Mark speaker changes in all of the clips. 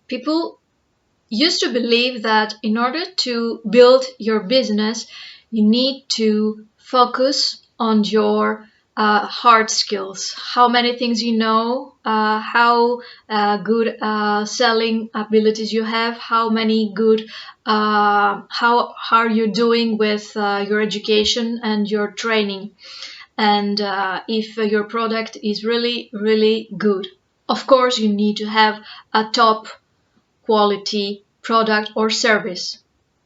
Speaker 1: People used to believe that in order to build your business, you need to focus on your hard skills, how many things you know, how good selling abilities you have, how many good, how are you doing with your education and your training, and if your product is really, really good. Of course, you need to have a top quality product or service.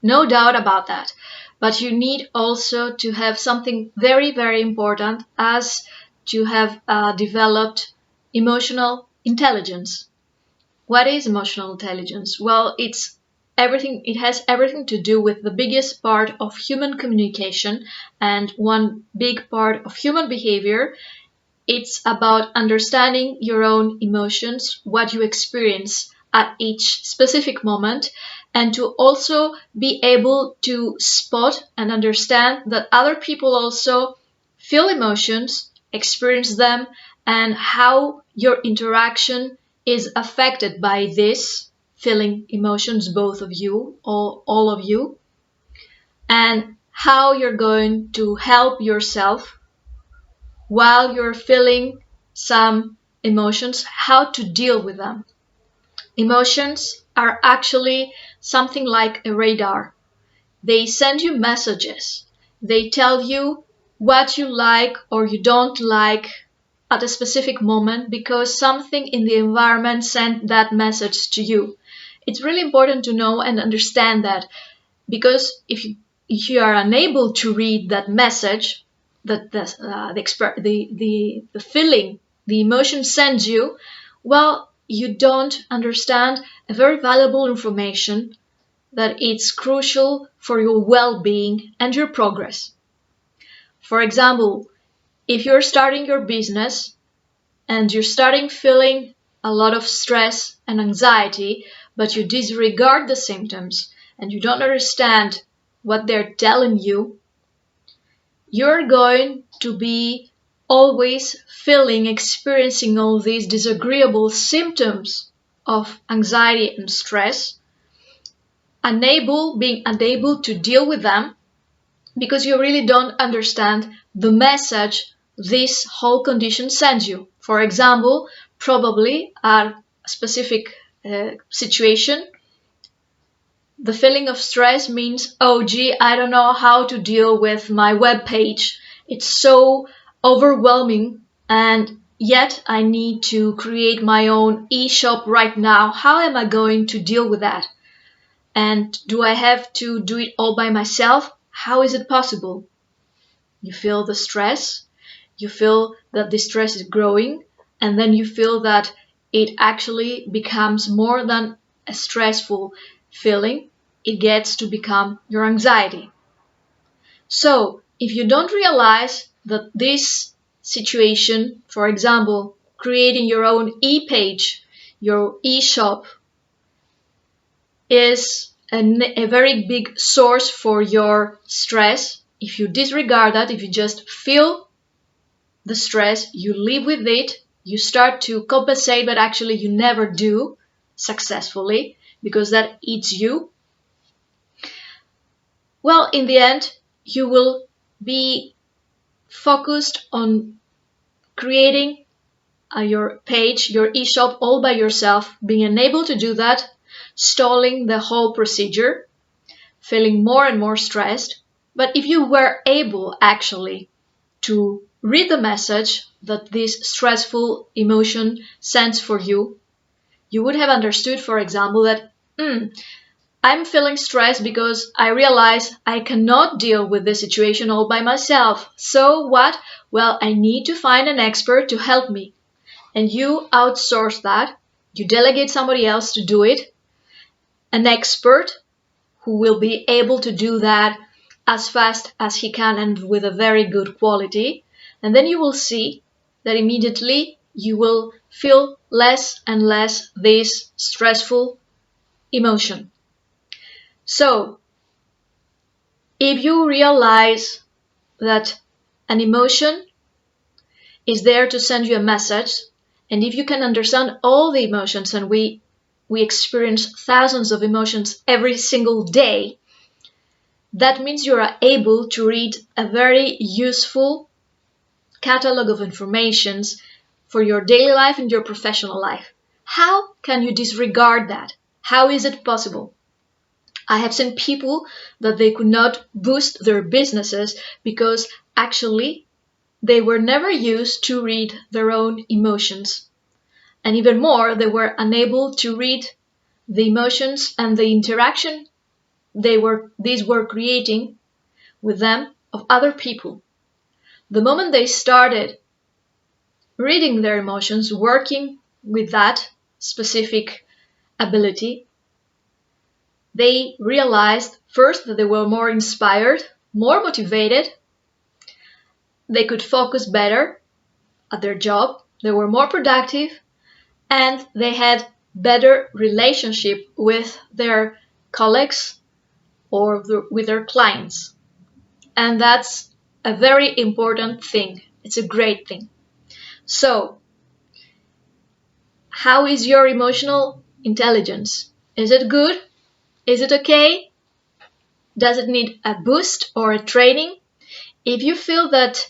Speaker 1: No doubt about that. But you need also to have something very, very important as to have developed emotional intelligence. What is emotional intelligence? Well, it has everything to do with the biggest part of human communication and one big part of human behavior. It's about understanding your own emotions, what you experience at each specific moment, and to also be able to spot and understand that other people also feel emotions, experience them, and how your interaction is affected by this feeling emotions, both of you or all of you, and how you're going to help yourself while you're feeling some emotions, how to deal with them. Emotions are actually something like a radar. They send you messages. They tell you what you like or you don't like at a specific moment because something in the environment sent that message to you. It's really important to know and understand that, because if you are unable to read that message that the feeling, the emotion sends you, well, you don't understand a very valuable information that it's crucial for your well-being and your progress. For example, if you're starting your business and you're starting feeling a lot of stress and anxiety, but you disregard the symptoms and you don't understand what they're telling you, you're going to be always experiencing all these disagreeable symptoms of anxiety and stress, being unable to deal with them because you really don't understand the message this whole condition sends you. For example, probably a specific situation, the feeling of stress means, oh gee, I don't know how to deal with my web page. It's so overwhelming, and yet I need to create my own e-shop right now. How am I going to deal with that? And do I have to do it all by myself? How is it possible? You feel the stress, you feel that the stress is growing, and then you feel that it actually becomes more than a stressful feeling. It gets to become your anxiety. So if you don't realize that this situation, for example, creating your own e-page, your e-shop, is a very big source for your stress, if you disregard that, if you just feel the stress, you live with it, you start to compensate, but actually you never do successfully because that eats you, well, in the end, you will be focused on creating your page, your e-shop all by yourself, being unable to do that, stalling the whole procedure, feeling more and more stressed. But if you were able actually to read the message that this stressful emotion sends for you, you would have understood, for example, that I'm feeling stressed because I realize I cannot deal with this situation all by myself. So what? Well, I need to find an expert to help me. And you outsource that. You delegate somebody else to do it. An expert who will be able to do that as fast as he can and with a very good quality. And then you will see that immediately you will feel less and less this stressful emotion. So, if you realize that an emotion is there to send you a message, and if you can understand all the emotions, and we we experience thousands of emotions every single day, that means you are able to read a very useful catalog of informations for your daily life and your professional life. How can you disregard that? How is it possible? I have seen people that they could not boost their businesses because actually they were never used to read their own emotions. And even more, they were unable to read the emotions and the interaction these were creating with them of other people. The moment they started reading their emotions, working with that specific ability, they realized first that they were more inspired, more motivated, they could focus better at their job, they were more productive, and they had better relationship with their colleagues or with their clients. And that's a very important thing. It's a great thing. So, how is your emotional intelligence? Is it good? Is it okay? Does it need a boost or a training? If you feel that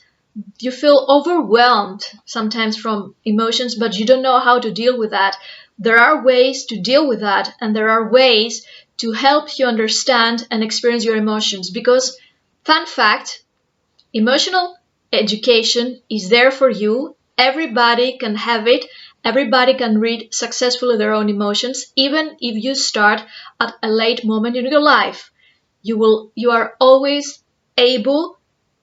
Speaker 1: you feel overwhelmed sometimes from emotions, but you don't know how to deal with that, there are ways to deal with that, and there are ways to help you understand and experience your emotions. Because, fun fact, emotional education is there for you. Everybody can have it. Everybody can read successfully their own emotions, even if you start at a late moment in your life. You are always able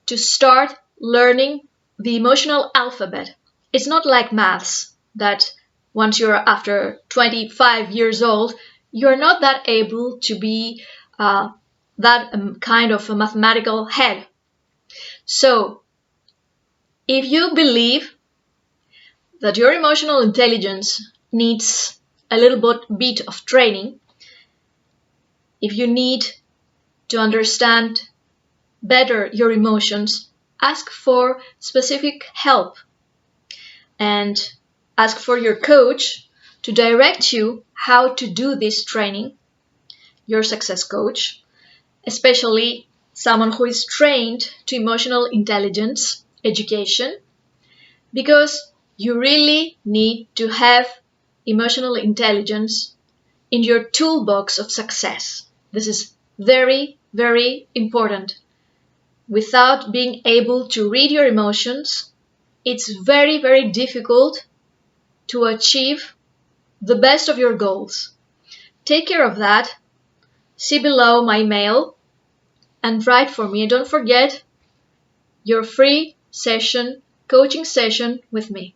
Speaker 1: to start learning the emotional alphabet. It's not like maths that once you're after 25 years old, you're not that able to be that kind of a mathematical head. So, if you believe that your emotional intelligence needs a little bit of training, if you need to understand better your emotions, ask for specific help and ask for your coach to direct you how to do this training, your success coach, especially someone who is trained to emotional intelligence education, because you really need to have emotional intelligence in your toolbox of success. This is very, very important. Without being able to read your emotions, it's very, very difficult to achieve the best of your goals. Take care of that. See below my mail and write for me. And don't forget your free session, coaching session with me.